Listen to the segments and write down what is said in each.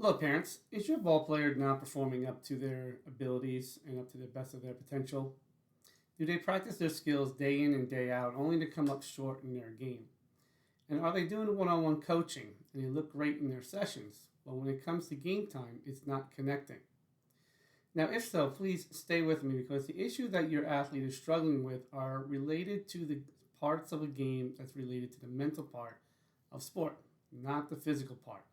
Hello, parents. Is your ball player not performing up to their abilities and up to the best of their potential? Do they practice their skills day in and day out only to come up short in their game? And are they doing one on one coaching and they look great in their sessions, but when it comes to game time, it's not connecting? Now, if so, please stay with me because the issue that your athlete is struggling with are related to the parts of a game that's related to the mental part of sport, not the physical part.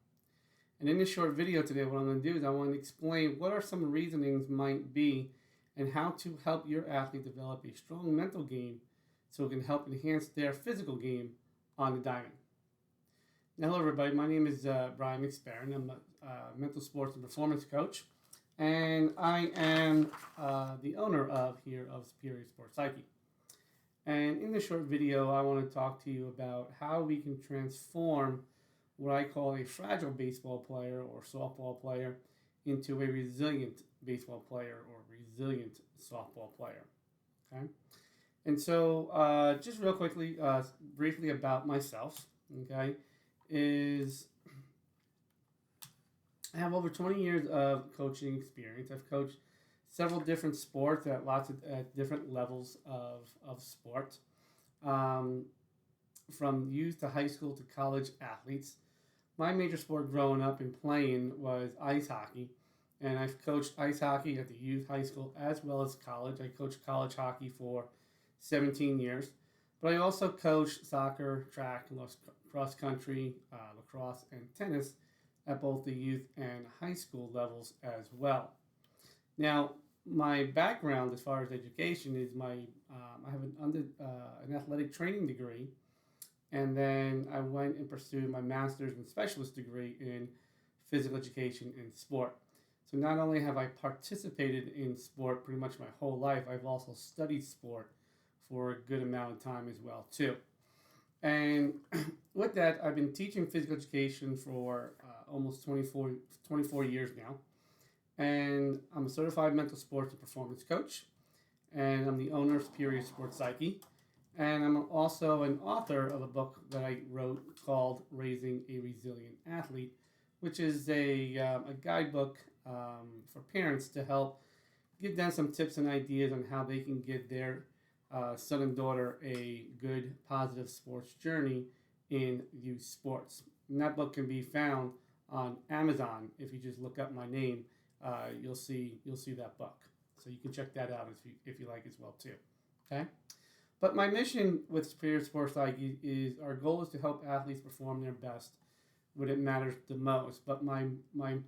And in this short video today, what I'm going to do is I want to explain what are some reasonings might be and how to help your athlete develop a strong mental game so it can help enhance their physical game on the diamond. Now, hello everybody. My name is Brian McSparron. I'm a mental sports and performance coach, and I am the owner of Superior Sports Psyche. And in this short video, I want to talk to you about how we can transform what I call a fragile baseball player or softball player into a resilient baseball player or resilient softball player. Okay, and so just real quickly, briefly about myself. Okay, is I have over 20 years of coaching experience. I've coached several different sports at different levels of sport, from youth to high school to college athletes. My major sport growing up and playing was ice hockey, and I've coached ice hockey at the youth, high school, as well as college. I coached college hockey for 17 years, but I also coached soccer, track, cross country, lacrosse, and tennis at both the youth and high school levels as well. Now, my background as far as education is I have an athletic training degree, and then I went and pursued my master's and specialist degree in physical education and sport. So not only have I participated in sport pretty much my whole life, I've also studied sport for a good amount of time as well too. And with that, I've been teaching physical education for almost 24 years now. And I'm a certified mental sports and performance coach, and I'm the owner of Superior Sports Psyche. And I'm also an author of a book that I wrote called Raising a Resilient Athlete, which is a guidebook for parents to help give them some tips and ideas on how they can give their son and daughter a good, positive sports journey in youth sports. And that book can be found on Amazon. If you just look up my name, you'll see that book. So you can check that out if you like as well too. Okay. But my mission with Superior Sports Psyche is our goal is to help athletes perform their best when it matters the most. But my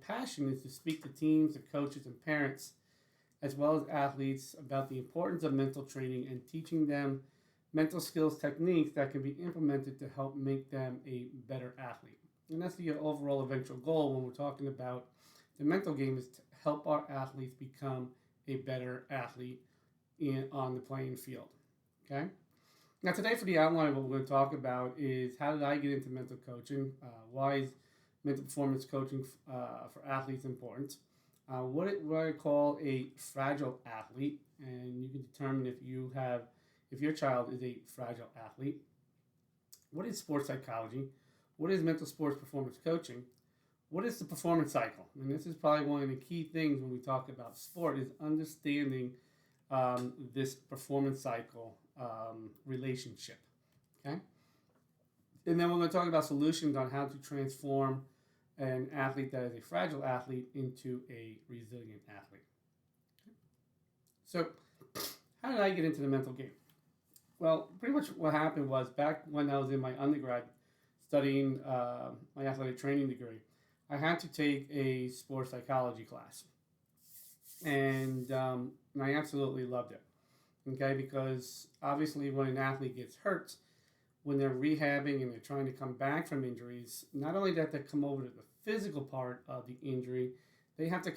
passion is to speak to teams, to coaches, and parents, as well as athletes, about the importance of mental training and teaching them mental skills techniques that can be implemented to help make them a better athlete. And that's the overall eventual goal when we're talking about the mental game, is to help our athletes become a better athlete on the playing field. Okay. Now today for the outline, what we're going to talk about is how did I get into mental coaching? Why is mental performance coaching for athletes important? What I call a fragile athlete, and you can determine if your child is a fragile athlete. What is sports psychology? What is mental sports performance coaching? What is the performance cycle? And this is probably one of the key things when we talk about sport, is understanding this performance cycle relationship. Okay, and then we're going to talk about solutions on how to transform an athlete that is a fragile athlete into a resilient athlete. Okay. So how did I get into the mental game? Well, pretty much what happened was, back when I was in my undergrad studying my athletic training degree, I had to take a sports psychology class, and I absolutely loved it. Okay, because obviously when an athlete gets hurt, when they're rehabbing and they're trying to come back from injuries, not only that they come over to the physical part of the injury, they have to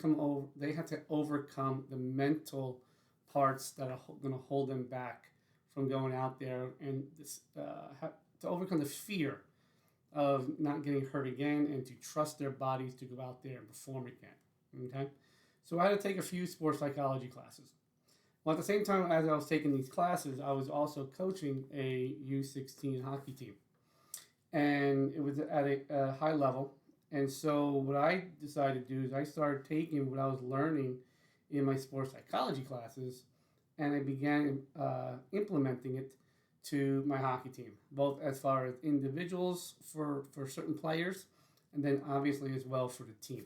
overcome the mental parts that are going to hold them back from going out there, and to overcome the fear of not getting hurt again, and to trust their bodies to go out there and perform again. Okay, so I had to take a few sports psychology classes. Well, at the same time as I was taking these classes, I was also coaching a U16 hockey team. And it was at a high level. And so what I decided to do is I started taking what I was learning in my sports psychology classes, and I began implementing it to my hockey team, both as far as individuals for certain players, and then obviously as well for the team.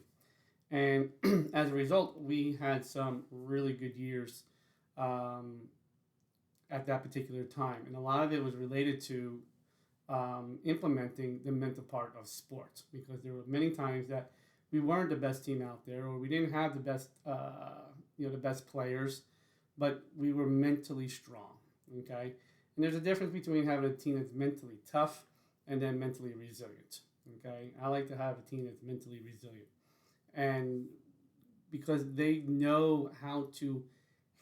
And as a result, we had some really good years um, at that particular time. And a lot of it was related to implementing the mental part of sports, because there were many times that we weren't the best team out there, or we didn't have the best, the best players, but we were mentally strong. Okay, and there's a difference between having a team that's mentally tough and then mentally resilient. Okay, I like to have a team that's mentally resilient, and because they know how to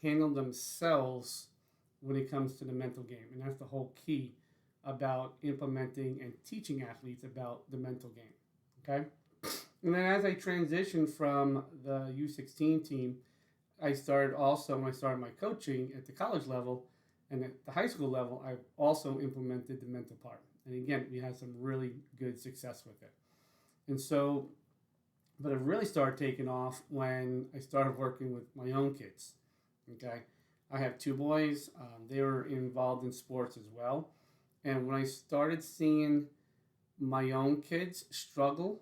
handle themselves when it comes to the mental game, and that's the whole key about implementing and teaching athletes about the mental game. Okay, and then as I transitioned from the U16 team, I started also when I started my coaching at the college level and at the high school level, I also implemented the mental part. And again, we had some really good success with it. And so, but it really started taking off when I started working with my own kids. Okay, I have two boys. They were involved in sports as well. And when I started seeing my own kids struggle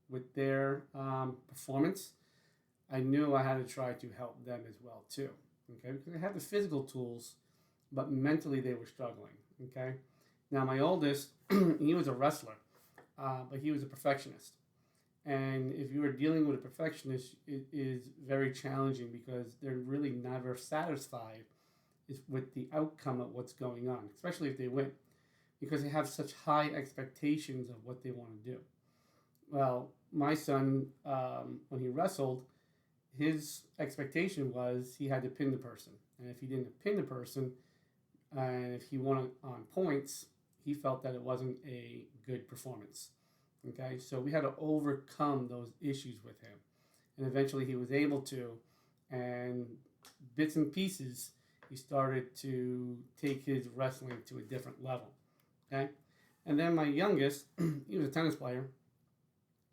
with their performance, I knew I had to try to help them as well too. Okay, because I had the physical tools, but mentally they were struggling. Okay, now my oldest, he was a wrestler, but he was a perfectionist. And if you are dealing with a perfectionist, it is very challenging because they're really never satisfied with the outcome of what's going on, especially if they win, because they have such high expectations of what they want to do. Well, my son, when he wrestled, his expectation was he had to pin the person. And if he didn't pin the person, and if he won on points, he felt that it wasn't a good performance. Okay, so we had to overcome those issues with him. And eventually he was able to, and bits and pieces, he started to take his wrestling to a different level. Okay, and then my youngest, he was a tennis player.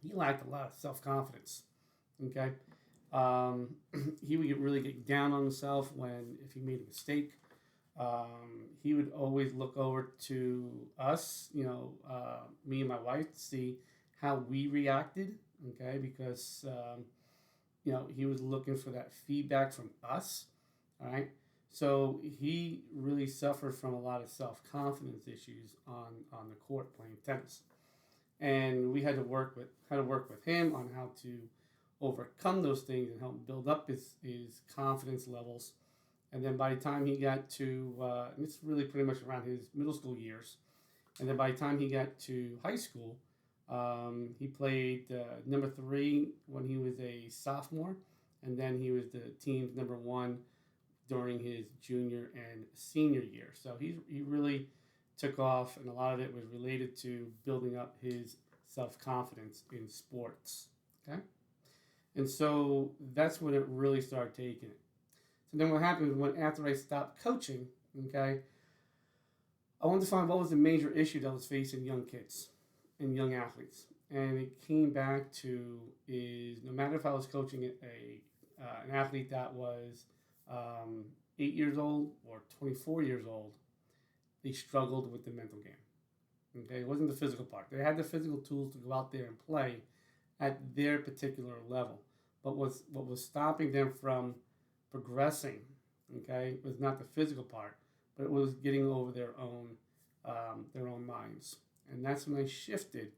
He lacked a lot of self-confidence. Okay, he would really get down on himself if he made a mistake. He would always look over to us, me and my wife, to see how we reacted. Okay, because he was looking for that feedback from us. All right, so he really suffered from a lot of self-confidence issues on the court playing tennis, and we had to work with him on how to overcome those things and help build up his confidence levels. And then by the time he got to, it's really pretty much around his middle school years, and then by the time he got to high school, he played number 3 when he was a sophomore, and then he was the team's number 1 during his junior and senior year. So he really took off, and a lot of it was related to building up his self-confidence in sports. Okay, and so that's when it really started taking it. So then what happened when after I stopped coaching, okay, I wanted to find what was the major issue that was facing young kids and young athletes. And it came back to is no matter if I was coaching an athlete that was 8 years old or 24 years old, they struggled with the mental game. Okay, it wasn't the physical part. They had the physical tools to go out there and play at their particular level. But what was stopping them from progressing, okay, was not the physical part, but it was getting over their own minds. And that's when I shifted,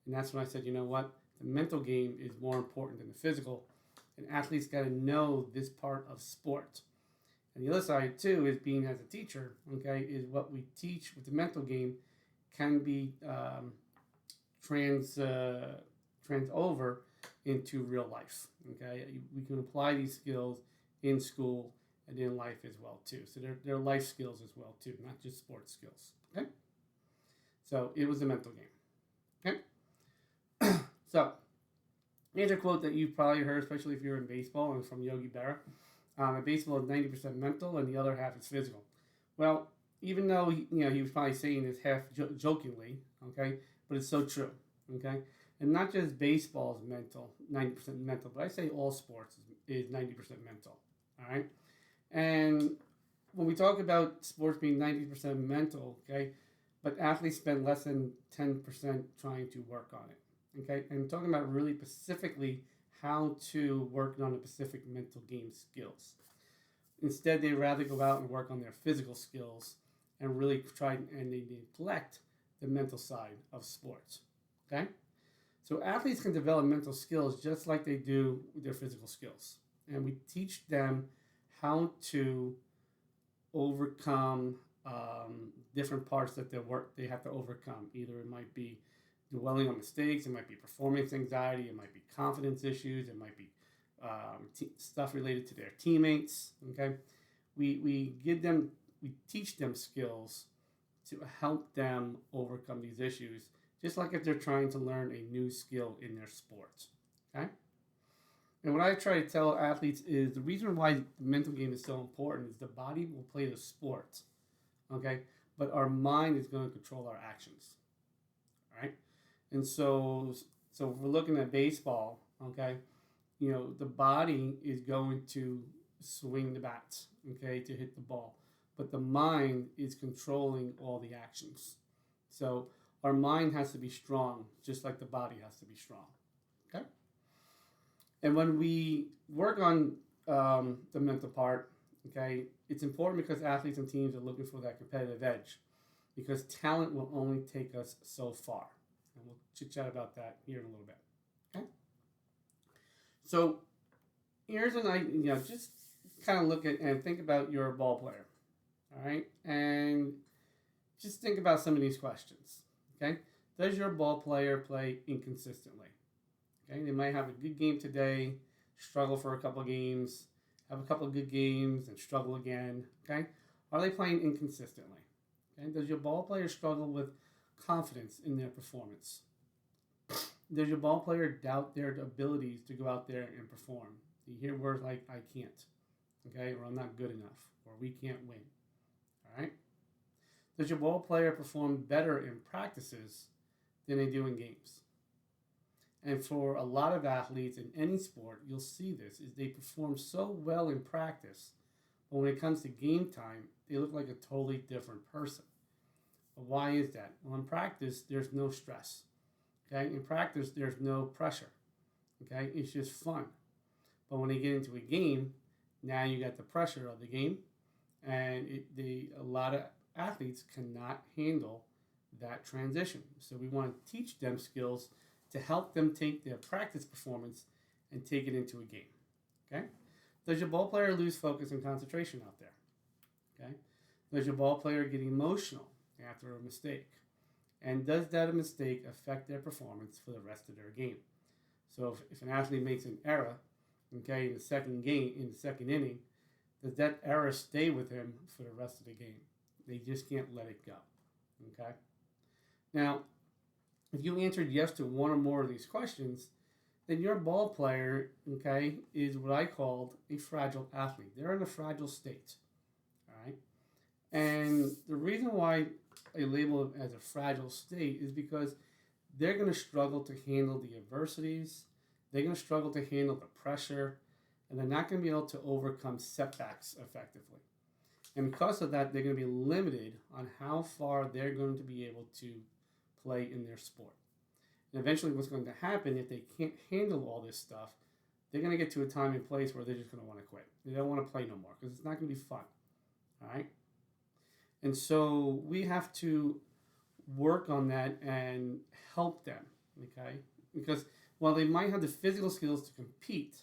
and that's when I said, you know what, the mental game is more important than the physical, and athletes got to know this part of sport. And the other side too is being as a teacher, okay, is what we teach with the mental game can be trans over into real life. Okay, we can apply these skills in school and in life as well too. So they're life skills as well too, not just sports skills. Okay, so it was a mental game. Okay, so here's a quote that you've probably heard, especially if you're in baseball, and from Yogi Berra. Baseball is 90% mental, and the other half is physical. Well, even though he was probably saying this half jokingly, okay, but it's so true. Okay, And not just baseball is mental, 90% mental, but I say all sports is 90% mental. All right. And when we talk about sports being 90% mental, okay, but athletes spend less than 10% trying to work on it. Okay. And talking about really specifically how to work on the specific mental game skills. Instead, they rather go out and work on their physical skills and really try and they neglect the mental side of sports. Okay? So athletes can develop mental skills just like they do with their physical skills. And we teach them how to overcome different parts that they have to overcome. Either it might be dwelling on mistakes, it might be performance anxiety, it might be confidence issues, it might be stuff related to their teammates. Okay, we teach them skills to help them overcome these issues, just like if they're trying to learn a new skill in their sports. Okay, and what I try to tell athletes is the reason why the mental game is so important is the body will play the sport, okay, but our mind is going to control our actions. All right, and so if we're looking at baseball, okay, the body is going to swing the bats, okay, to hit the ball, but the mind is controlling all the actions. So our mind has to be strong, just like the body has to be strong, okay. And when we work on the mental part, okay, it's important because athletes and teams are looking for that competitive edge, because talent will only take us so far, and we'll chit chat about that here in a little bit. Okay. So here's an idea, just kind of look at and think about your ball player, all right? And just think about some of these questions, okay? Does your ball player play inconsistently? Okay, they might have a good game today, struggle for a couple of games, have a couple of good games, and struggle again, okay? Are they playing inconsistently? Okay, does your ball player struggle with confidence in their performance? Does your ball player doubt their abilities to go out there and perform? You hear words like, I can't, okay, or I'm not good enough, or we can't win, all right? Does your ball player perform better in practices than they do in games? And for a lot of athletes in any sport, you'll see this, is they perform so well in practice, but when it comes to game time, they look like a totally different person. But why is that? Well, in practice, there's no stress. Okay, in practice, there's no pressure. Okay, it's just fun. But when they get into a game, now you got the pressure of the game, and a lot of athletes cannot handle that transition. So we want to teach them skills to help them take their practice performance and take it into a game. Okay, does your ball player lose focus and concentration out there? Okay, does your ball player get emotional after a mistake? And does that mistake affect their performance for the rest of their game? So if an athlete makes an error, okay, in the second inning, does that error stay with him for the rest of the game? They just can't let it go, okay? Now, if you answered yes to one or more of these questions, then your ball player, okay, is what I called a fragile athlete. They're in a fragile state, all right? And the reason why I label it as a fragile state is because they're going to struggle to handle the adversities, they're going to struggle to handle the pressure, and they're not going to be able to overcome setbacks effectively. And because of that, they're going to be limited on how far they're going to be able to play in their sport. And eventually what's going to happen, if they can't handle all this stuff, they're going to get to a time and place where they're just going to want to quit. They don't want to play no more because it's not going to be fun, all right? And so we have to work on that and help them, okay? Because while they might have the physical skills to compete,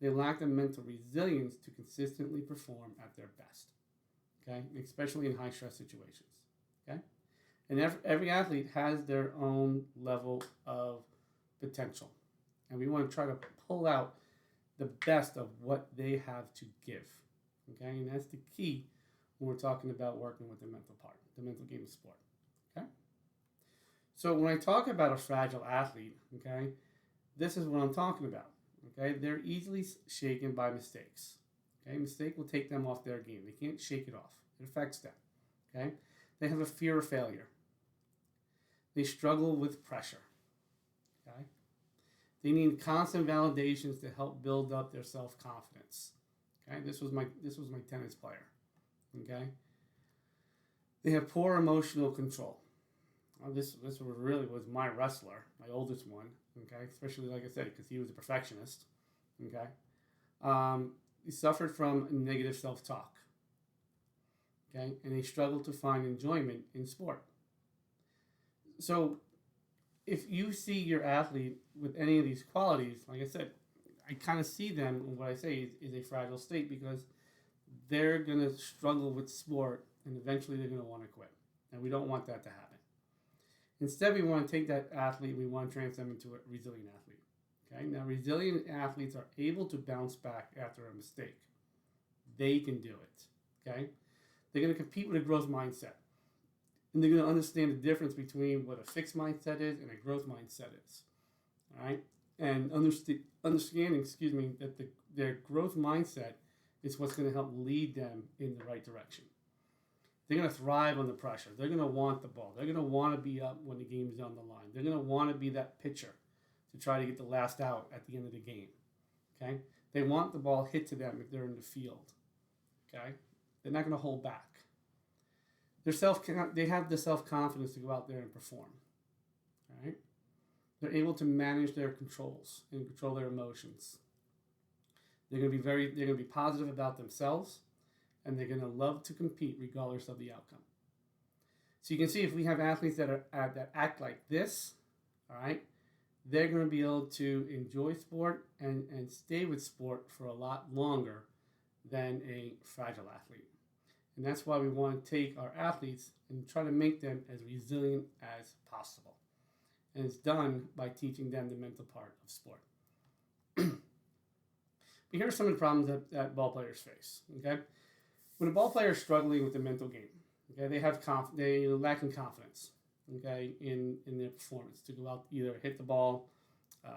they lack the mental resilience to consistently perform at their best, okay? Especially in high-stress situations, okay? And every athlete has their own level of potential. And we want to try to pull out the best of what they have to give, okay? And that's the key when we're talking about working with the mental part, the mental game of sport, okay? So when I talk about a fragile athlete, okay, this is what I'm talking about, okay? They're easily shaken by mistakes, okay? Mistake will take them off their game. They can't shake it off. It affects them, okay? They have a fear of failure. They struggle with pressure, okay? They need constant validations to help build up their self-confidence. Okay, this was my tennis player. Okay, they have poor emotional control. This really was my wrestler, my oldest one. Okay, especially like I said, because he was a perfectionist. Okay, he suffered from negative self-talk. Okay, and he struggled to find enjoyment in sport. So, if you see your athlete with any of these qualities, like I said, I kind of see them. And what I say is a fragile state because they're gonna struggle with sport, and eventually they're gonna want to quit, and we don't want that to happen. Instead, we want to take that athlete, we want to transform them into a resilient athlete. Okay, now resilient athletes are able to bounce back after a mistake. They can do it. Okay, they're going to compete with a growth mindset, and they're going to understand the difference between what a fixed mindset is and a growth mindset is. All right, and understanding, that their growth mindset is what's going to help lead them in the right direction. They're going to thrive under pressure. They're going to want the ball. They're going to want to be up when the game is on the line. They're going to want to be that pitcher to try to get the last out at the end of the game. Okay? They want the ball hit to them if they're in the field. Okay? They're not going to hold back. They have the self-confidence to go out there and perform. All right? They're able to manage their controls and control their emotions. They're going to be positive about themselves, and they're going to love to compete regardless of the outcome. So you can see if we have athletes that act like this, all right, they're going to be able to enjoy sport and stay with sport for a lot longer than a fragile athlete. And that's why we want to take our athletes and try to make them as resilient as possible. And it's done by teaching them the mental part of sport. But here are some of the problems that ball players face. Okay, when a ball player is struggling with the mental game, okay, they lack in confidence. Okay, in their performance to go out, either hit the ball,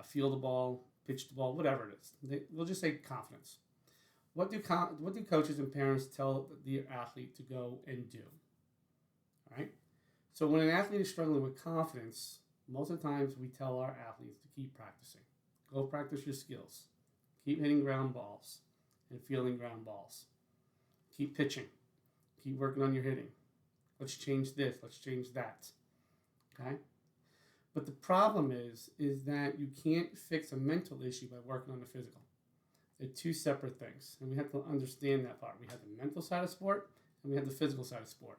field the ball, pitch the ball, whatever it is. We'll just say confidence. What do coaches and parents tell the athlete to go and do? All right. So when an athlete is struggling with confidence, most of the times we tell our athletes to keep practicing. Go practice your skills. Keep hitting ground balls and fielding ground balls. Keep pitching. Keep working on your hitting. Let's change this. Let's change that. Okay? But the problem is that you can't fix a mental issue by working on the physical. They're two separate things, and we have to understand that part. We have the mental side of sport, and we have the physical side of sport.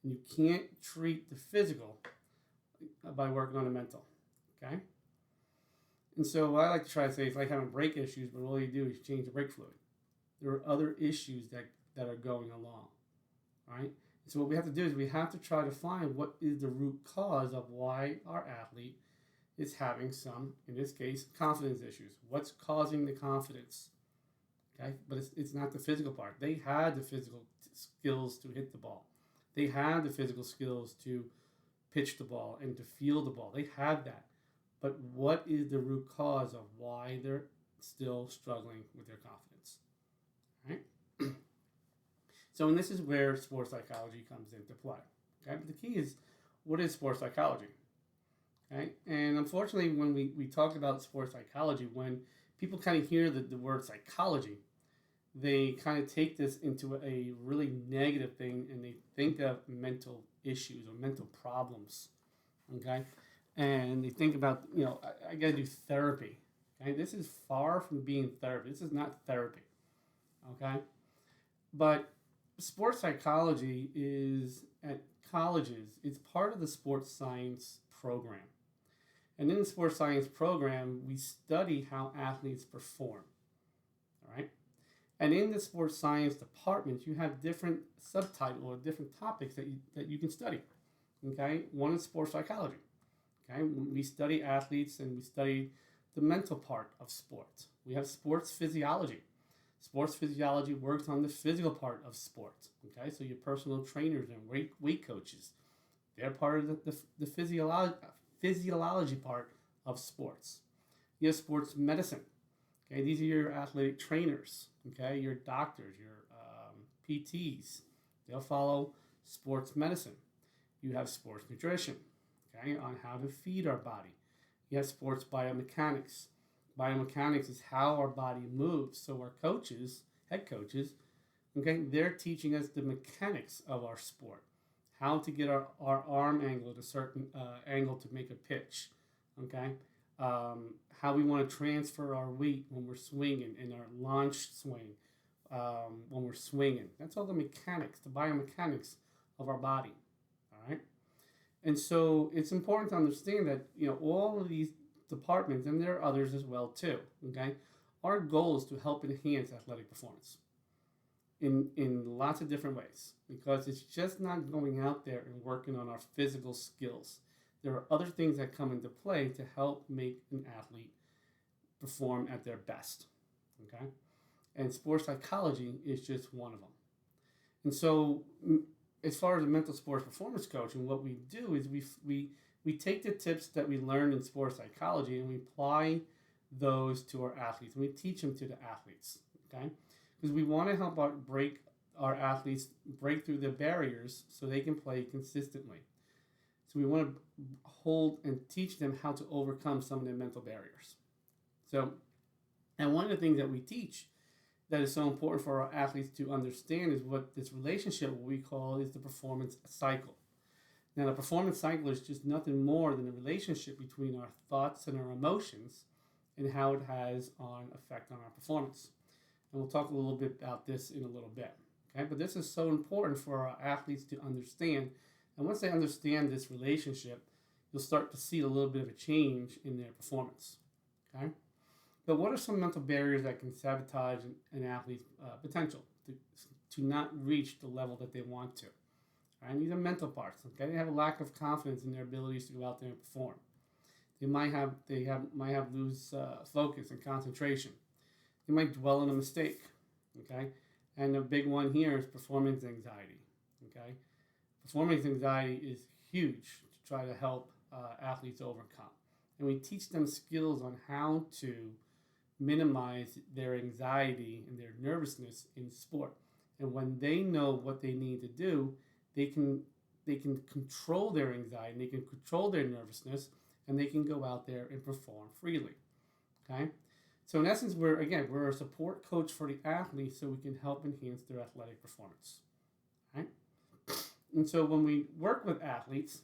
And you can't treat the physical by working on the mental. Okay? And so what I like to try to say is like having brake issues, but all you do is change the brake fluid. There are other issues that are going along. All right? So what we have to do is we have to try to find what is the root cause of why our athlete is having some, in this case, confidence issues. What's causing the confidence? Okay, but it's not the physical part. They had the physical skills to hit the ball. They had the physical skills to pitch the ball and to field the ball. They have that. But what is the root cause of why they're still struggling with their confidence? All right? So, and this is where sports psychology comes into play. Okay, but the key is, what is sports psychology? Okay, and unfortunately, when we talk about sports psychology, when people kind of hear the word psychology, they kind of take this into a really negative thing, and they think of mental issues or mental problems. Okay, and they think about, I got to do therapy. Okay, this is far from being therapy. This is not therapy. Okay, but sports psychology is at colleges. It's part of the sports science program. And in the sports science program, we study how athletes perform. All right? And in the sports science department, you have different subtitles or different topics that you can study. Okay? One is sports psychology. Okay? We study athletes and we study the mental part of sports. We have sports physiology. Sports physiology works on the physical part of sports. Okay, so your personal trainers and weight coaches, they're part of the physiology part of sports. You have sports medicine. Okay, these are your athletic trainers. Okay, your doctors, your PTs. They'll follow sports medicine. You have sports nutrition. Okay, on how to feed our body. You have sports biomechanics. Biomechanics is how our body moves. So our coaches, head coaches, okay, they're teaching us the mechanics of our sport, how to get our arm angle at a certain angle to make a pitch, okay, how we want to transfer our weight when we're swinging in our launch swing, when we're swinging. That's all the mechanics, the biomechanics of our body, all right? And so it's important to understand that, all of these departments, and there are others as well too, okay, our goal is to help enhance athletic performance in lots of different ways, because it's just not going out there and working on our physical skills. There are other things that come into play to help make an athlete perform at their best, okay? And sports psychology is just one of them. And so, as far as a mental sports performance coaching, what we do is we take the tips that we learned in sports psychology and we apply those to our athletes, and we teach them to the athletes, okay? Because we want to help our athletes break through the barriers so they can play consistently. So we want to hold and teach them how to overcome some of their mental barriers. So, and one of the things that we teach that is so important for our athletes to understand is what this relationship, what we call, is the performance cycle. Now, the performance cycle is just nothing more than a relationship between our thoughts and our emotions and how it has an effect on our performance. And we'll talk a little bit about this in a little bit. Okay, but this is so important for our athletes to understand. And once they understand this relationship, you'll start to see a little bit of a change in their performance. Okay, but what are some mental barriers that can sabotage an athlete's potential to not reach the level that they want to? All right, these are mental parts. Okay, they have a lack of confidence in their abilities to go out there and perform. They might have loose focus and concentration. They might dwell on a mistake. Okay, and the big one here is performance anxiety. Okay, performance anxiety is huge to try to help athletes overcome, and we teach them skills on how to minimize their anxiety and their nervousness in sport. And when they know what they need to do, they can control their anxiety, they can control their nervousness, and they can go out there and perform freely. Okay? So in essence, we're a support coach for the athlete so we can help enhance their athletic performance. Right? And so when we work with athletes,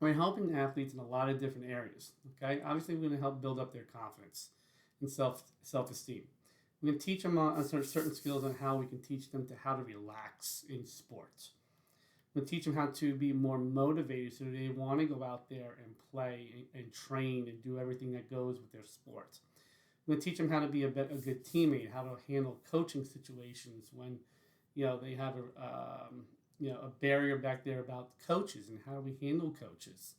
we're helping athletes in a lot of different areas. Okay? Obviously, we're going to help build up their confidence and self-esteem. We're going to teach them on certain skills on how we can teach them to how to relax in sports. We'll teach them how to be more motivated so they want to go out there and play and train and do everything that goes with their sports. We'll teach them how to be a good teammate, how to handle coaching situations when they have a barrier back there about coaches and how do we handle coaches.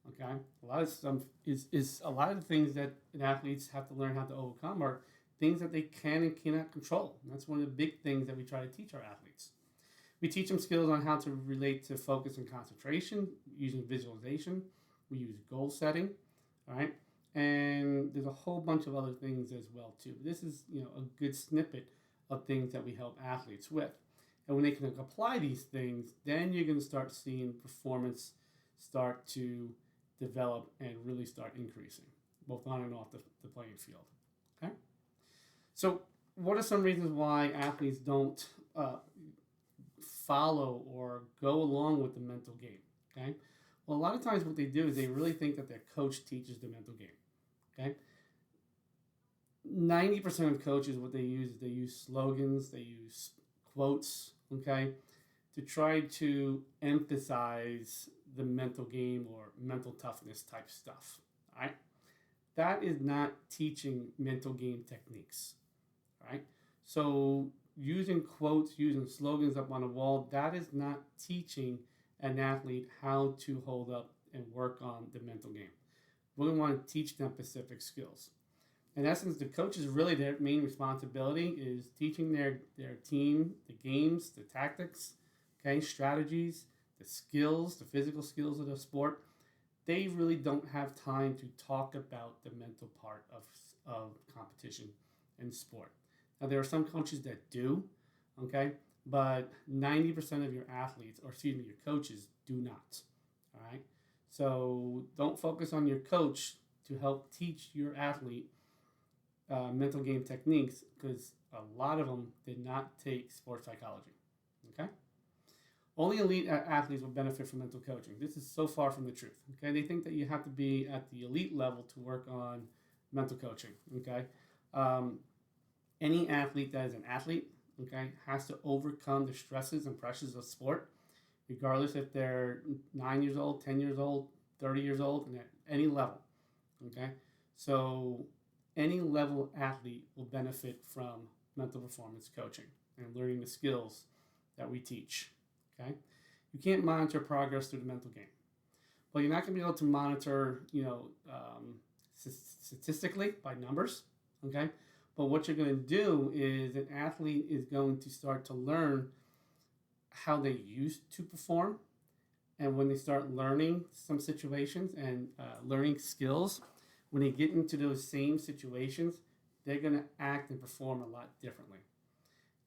Okay, a lot of stuff is a lot of the things that athletes have to learn how to overcome are things that they can and cannot control. And that's one of the big things that we try to teach our athletes. We teach them skills on how to relate to focus and concentration using visualization. We use goal setting, all right? And there's a whole bunch of other things as well too. This is a good snippet of things that we help athletes with. And when they can apply these things, then you're going to start seeing performance start to develop and really start increasing, both on and off the playing field. Okay? So what are some reasons why athletes don't follow or go along with the mental game? Okay? Well, a lot of times what they do is they really think that their coach teaches the mental game. Okay? 90% of coaches, what they use slogans, they use quotes, okay, to try to emphasize the mental game or mental toughness type stuff. All right? That is not teaching mental game techniques. All right? So using quotes, using slogans up on a wall, that is not teaching an athlete how to hold up and work on the mental game. We want to teach them specific skills. In essence, the coaches, really their main responsibility is teaching their team the games, the tactics, okay, strategies, the skills, the physical skills of the sport. They really don't have time to talk about the mental part of competition and sport. Now, there are some coaches that do, okay, but 90% of your coaches do not, all right? So don't focus on your coach to help teach your athlete mental game techniques because a lot of them did not take sports psychology. Okay? Only elite athletes will benefit from mental coaching. This is so far from the truth. Okay? They think that you have to be at the elite level to work on mental coaching. Okay? Um, any athlete that is an athlete, okay, has to overcome the stresses and pressures of sport, regardless if they're 9 years old, 10 years old, 30 years old, and at any level. Okay? So any level athlete will benefit from mental performance coaching and learning the skills that we teach. Okay? You can't monitor progress through the mental game. But you're not going to be able to monitor, statistically by numbers. Okay? But what you're going to do is an athlete is going to start to learn how they used to perform. And when they start learning some situations and learning skills, when they get into those same situations, they're going to act and perform a lot differently.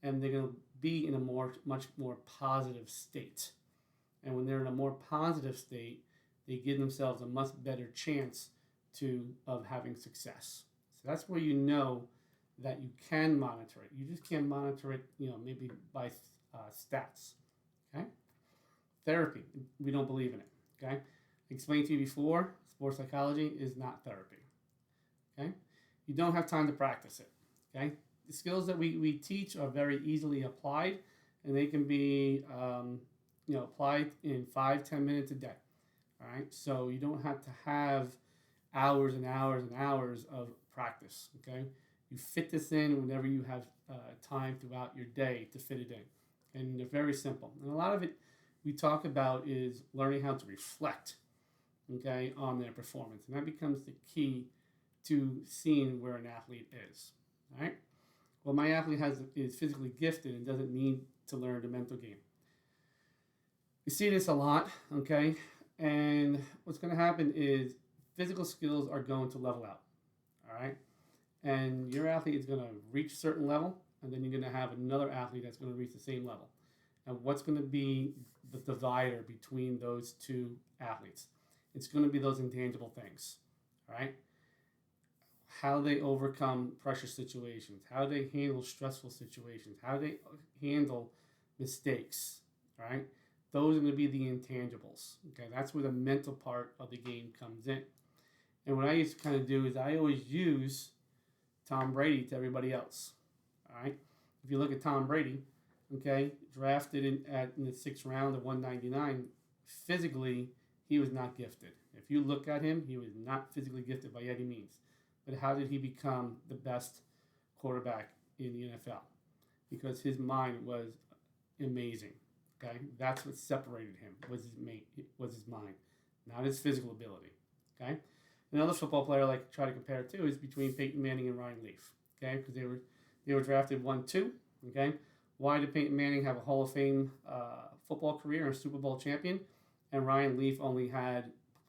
And they're going to be in a much more positive state. And when they're in a more positive state, they give themselves a much better chance of having success. So that's where you know that you can monitor it. You just can't monitor it, maybe by stats. Okay? Therapy, we don't believe in it. Okay? I explained to you before, sports psychology is not therapy. Okay? You don't have time to practice it. Okay? The skills that we teach are very easily applied, and they can be applied in 5-10 minutes a day. All right? So you don't have to have hours and hours and hours of practice. Okay? You fit this in whenever you have time throughout your day to fit it in. And they're very simple. And a lot of it we talk about is learning how to reflect, okay, on their performance. And that becomes the key to seeing where an athlete is. All right? Well, my athlete is physically gifted and doesn't need to learn the mental game. You see this a lot, okay? And what's going to happen is physical skills are going to level out. All right? And your athlete is going to reach a certain level, and then you're going to have another athlete that's going to reach the same level. And what's going to be the divider between those two athletes? It's going to be those intangible things, all right? How they overcome pressure situations, how they handle stressful situations, how they handle mistakes, right? Those are going to be the intangibles, okay? That's where the mental part of the game comes in. And what I used to kind of do is I always use Tom Brady to everybody else. All right. If you look at Tom Brady, okay, drafted in the 6th round of 199, physically he was not gifted. If you look at him, he was not physically gifted by any means. But how did he become the best quarterback in the NFL? Because his mind was amazing. Okay, that's what separated him was his mind, not his physical ability. Okay. Another football player I like to try to compare it to is between Peyton Manning and Ryan Leaf. Okay, because they were drafted 1-2. Okay, why did Peyton Manning have a Hall of Fame football career and a Super Bowl champion, and Ryan Leaf only had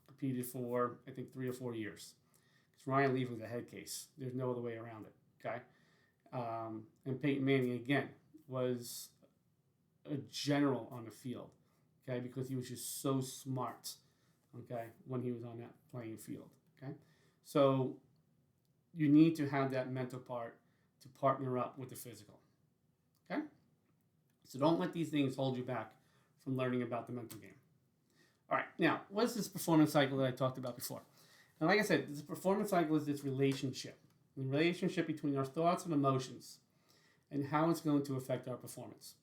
competed for I think 3 or 4 years? Because Ryan Leaf was a head case. There's no other way around it. Okay, and Peyton Manning again was a general on the field. Okay, because he was just so smart. Okay, when he was on that playing field. Okay, so you need to have that mental part to partner up with the physical. Okay, so don't let these things hold you back from learning about the mental game. All right, now what is this performance cycle that I talked about before? And like I said, this performance cycle is this relationship, the relationship between our thoughts and emotions, and how it's going to affect our performance.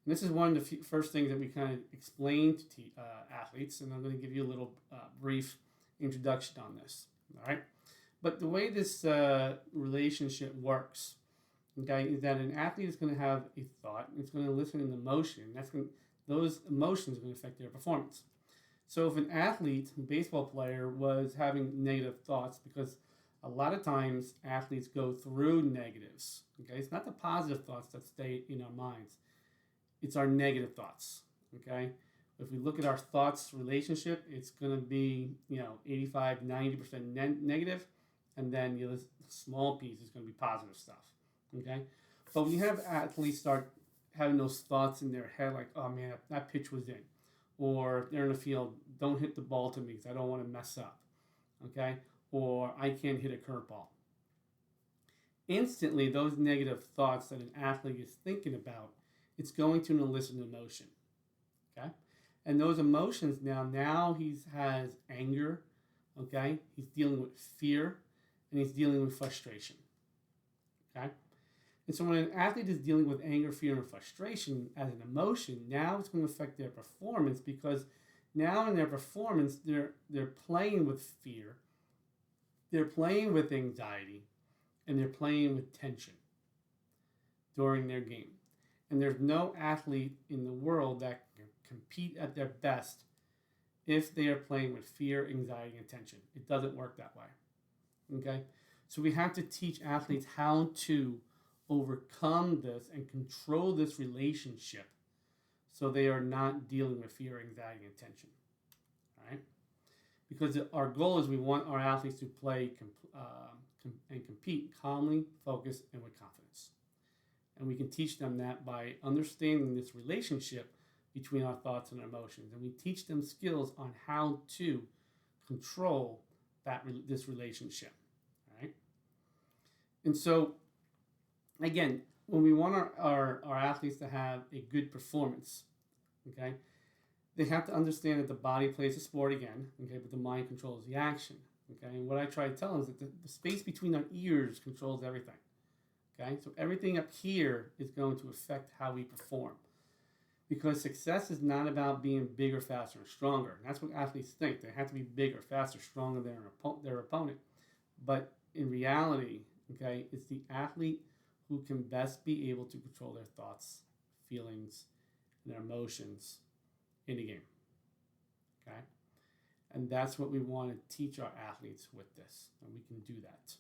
And this is one of the first things that we kind of explain to athletes, and I'm going to give you a little brief introduction on this. All right, but the way this relationship works, okay, is that an athlete is going to have a thought, and it's going to listen to an emotion. Those emotions are going to affect their performance. So if an athlete, a baseball player, was having negative thoughts, because a lot of times athletes go through negatives. Okay, it's not the positive thoughts that stay in our minds. It's our negative thoughts, okay? If we look at our thoughts relationship, it's going to be, 85, 90% negative, and then the small piece is going to be positive stuff, okay? But when you have athletes start having those thoughts in their head, like, oh man, that pitch was in, or they're in the field, don't hit the ball to me because I don't want to mess up, okay? Or I can't hit a curveball. instantly those negative thoughts that an athlete is thinking about, it's going to elicit an emotion. Okay, and those emotions now he has anger. Okay, he's dealing with fear, and he's dealing with frustration. Okay, and so when an athlete is dealing with anger, fear, and frustration as an emotion, now it's going to affect their performance, because now in their performance they're playing with fear, they're playing with anxiety, and they're playing with tension during their game. And there's no athlete in the world that can compete at their best if they are playing with fear, anxiety, and tension. It doesn't work that way. Okay? So we have to teach athletes how to overcome this and control this relationship so they are not dealing with fear, anxiety, and tension. All right? Because our goal is we want our athletes to play and compete calmly, focused, and with confidence. And we can teach them that by understanding this relationship between our thoughts and our emotions. And we teach them skills on how to control this relationship. All right? And so, again, when we want our athletes to have a good performance, okay, they have to understand that the body plays a sport again, okay, but the mind controls the action. Okay, and what I try to tell them is that the space between our ears controls everything. Okay, so everything up here is going to affect how we perform. Because success is not about being bigger, faster, and stronger. That's what athletes think. They have to be bigger, faster, stronger than their opponent. But in reality, okay, it's the athlete who can best be able to control their thoughts, feelings, and their emotions in the game. Okay? And that's what we want to teach our athletes with this. And we can do that.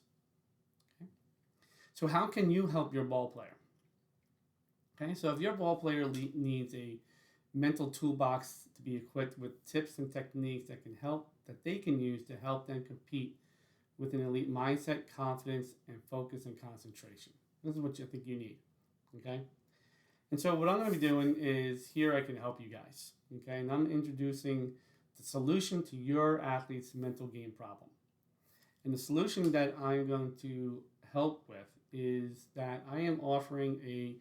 Okay? So how can you help your ball player? Okay, so if your ball player needs a mental toolbox to be equipped with tips and techniques that they can use to help them compete with an elite mindset, confidence, and focus and concentration. This is what I think you need. Okay? And so what I'm going to be doing is here I can help you guys. Okay, and I'm introducing the solution to your athlete's mental game problem. And the solution that I'm going to help with is that I am offering a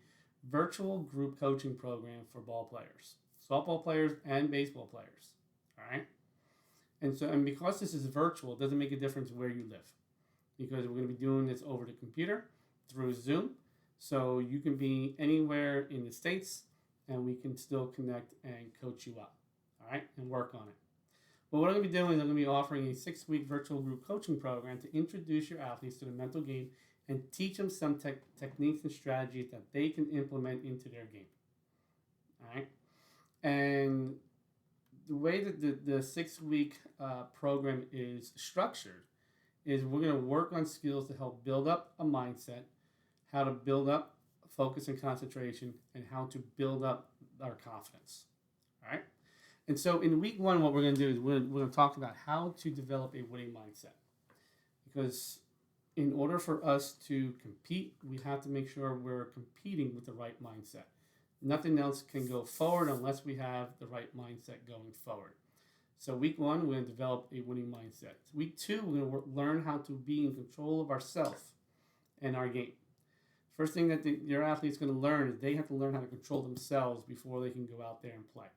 virtual group coaching program for ball players, softball players, and baseball players. All right. And because this is virtual, it doesn't make a difference where you live, because we're going to be doing this over the computer through Zoom. So you can be anywhere in the States, and we can still connect and coach you up. All right, and work on it. But what I'm going to be doing is I'm going to be offering a 6-week virtual group coaching program to introduce your athletes to the mental game and teach them some techniques and strategies that they can implement into their game. All right? And the way that the 6-week program is structured is we're going to work on skills to help build up a mindset, how to build up focus and concentration, and how to build up our confidence. All right? And so in week 1, what we're going to do is we're going to talk about how to develop a winning mindset. Because in order for us to compete, we have to make sure we're competing with the right mindset. Nothing else can go forward unless we have the right mindset going forward. So week 1, we're going to develop a winning mindset. Week 2, we're going to learn how to be in control of ourselves and our game. First thing that your athlete's going to learn is they have to learn how to control themselves before they can go out there and play.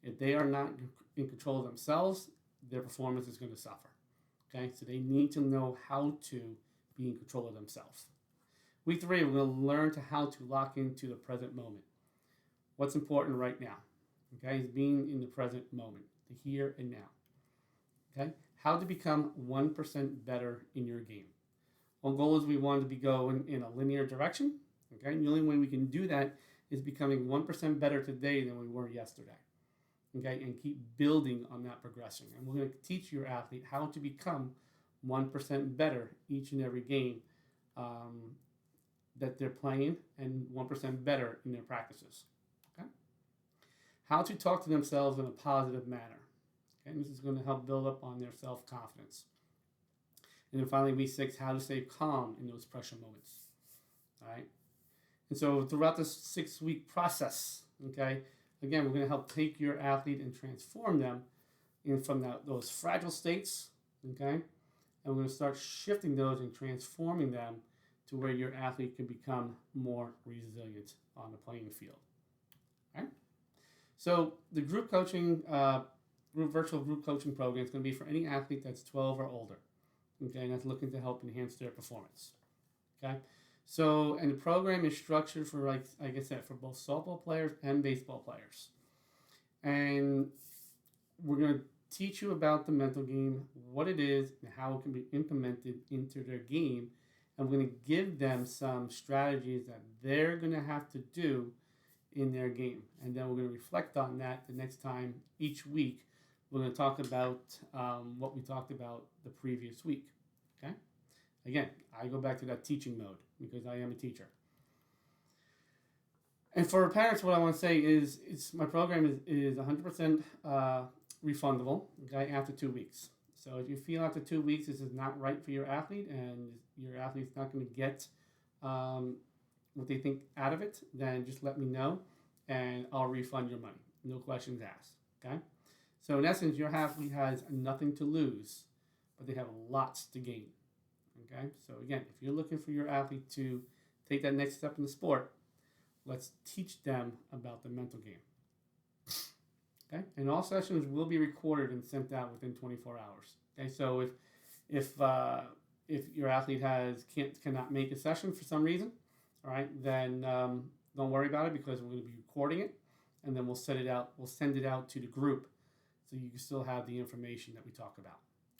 If they are not in control of themselves, their performance is going to suffer. Okay, so they need to know how to be in control of themselves. Week 3, we're going to learn how to lock into the present moment. What's important right now? Okay, is being in the present moment, the here and now. Okay, how to become 1% better in your game. Our goal is we want to be going in a linear direction. Okay, and the only way we can do that is becoming 1% better today than we were yesterday. Okay, and keep building on that progression. And we're going to teach your athlete how to become 1% better each and every game that they're playing, and 1% better in their practices. Okay, how to talk to themselves in a positive manner. Okay, and this is going to help build up on their self-confidence. And then finally, week 6, how to stay calm in those pressure moments. All right, and so throughout this 6-week process, okay, again, we're going to help take your athlete and transform them from those fragile states, okay? And we're going to start shifting those and transforming them to where your athlete can become more resilient on the playing field. Right? So the group coaching, virtual group coaching program is going to be for any athlete that's 12 or older. Okay, and that's looking to help enhance their performance. Okay, so and the program is structured for, like I said, for both softball players and baseball players. And we're going to teach you about the mental game, what it is, and how it can be implemented into their game. And we're going to give them some strategies that they're going to have to do in their game. And then we're going to reflect on that the next time each week. We're going to talk about what we talked about the previous week. Okay? Again, I go back to that teaching mode because I am a teacher. And for parents, what I want to say is my program is 100% refundable, okay, after 2 weeks. So if you feel after 2 weeks this is not right for your athlete and your athlete's not going to get what they think out of it, then just let me know and I'll refund your money. No questions asked, okay? So in essence, your athlete has nothing to lose, but they have lots to gain, okay? So again, if you're looking for your athlete to take that next step in the sport, let's teach them about the mental game. Okay, and all sessions will be recorded and sent out within 24 hours. Okay, so if your athlete cannot make a session for some reason, all right, then don't worry about it because we're going to be recording it, and then we'll send it out. We'll send it out to the group, so you can still have the information that we talk about.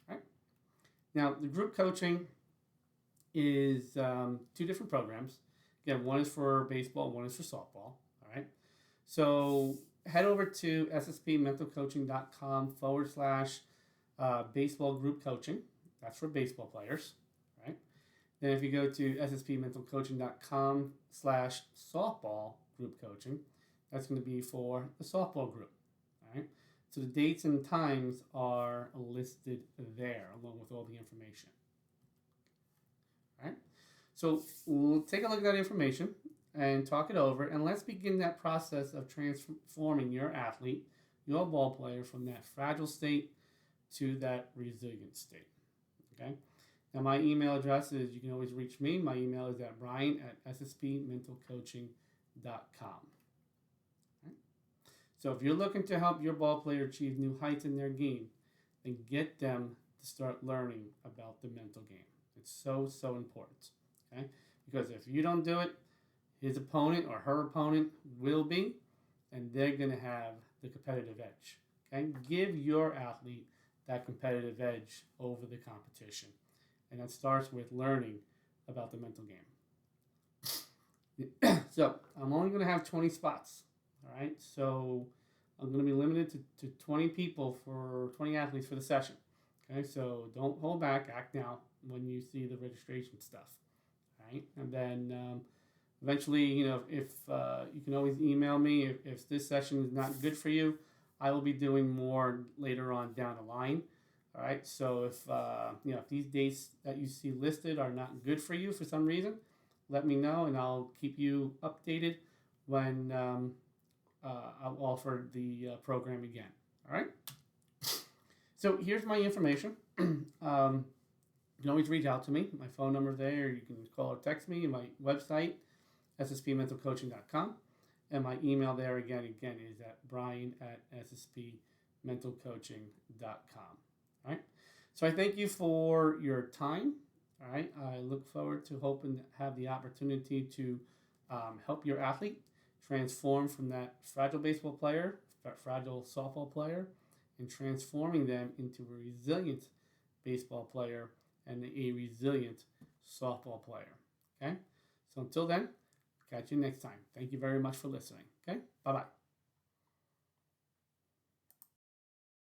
All right. Now the group coaching is 2 different programs. Again, one is for baseball, one is for softball. All right. So head over to sspmentalcoaching.com/baseball group coaching. That's for baseball players. Right. Then if you go to sspmentalcoaching.com/softball group coaching, that's going to be for the softball group. All right. So the dates and times are listed there along with all the information. All right. So we'll take a look at that information and talk it over, and let's begin that process of transforming your athlete, your ball player, from that fragile state to that resilient state. Okay. Now my email address is, you can always reach me. My email is at brian@sspmentalcoaching.com. Right? So if you're looking to help your ball player achieve new heights in their game, then get them to start learning about the mental game. It's so, so important. Okay? Because if you don't do it, his opponent or her opponent will be, and they're going to have the competitive edge. Okay? Give your athlete that competitive edge over the competition. And that starts with learning about the mental game. So I'm only going to have 20 spots. All right? So I'm going to be limited to 20 people, for 20 athletes for the session. Okay? So don't hold back. Act now when you see the registration stuff. Right? And then eventually, if you can always email me if this session is not good for you. I will be doing more later on down the line. All right. So if if these dates that you see listed are not good for you for some reason, let me know and I'll keep you updated when I'll offer the program again. All right. So here's my information. You can always reach out to me. My phone number there. You can call or text me. My website, sspmentalcoaching.com. And my email there again is at brian@sspmentalcoaching.com. All right. So I thank you for your time. All right. I look forward to hoping to have the opportunity to help your athlete transform from that fragile baseball player, that fragile softball player, and transforming them into a resilient baseball player and a resilient softball player. Okay? So until then, catch you next time. Thank you very much for listening. Okay? Bye-bye.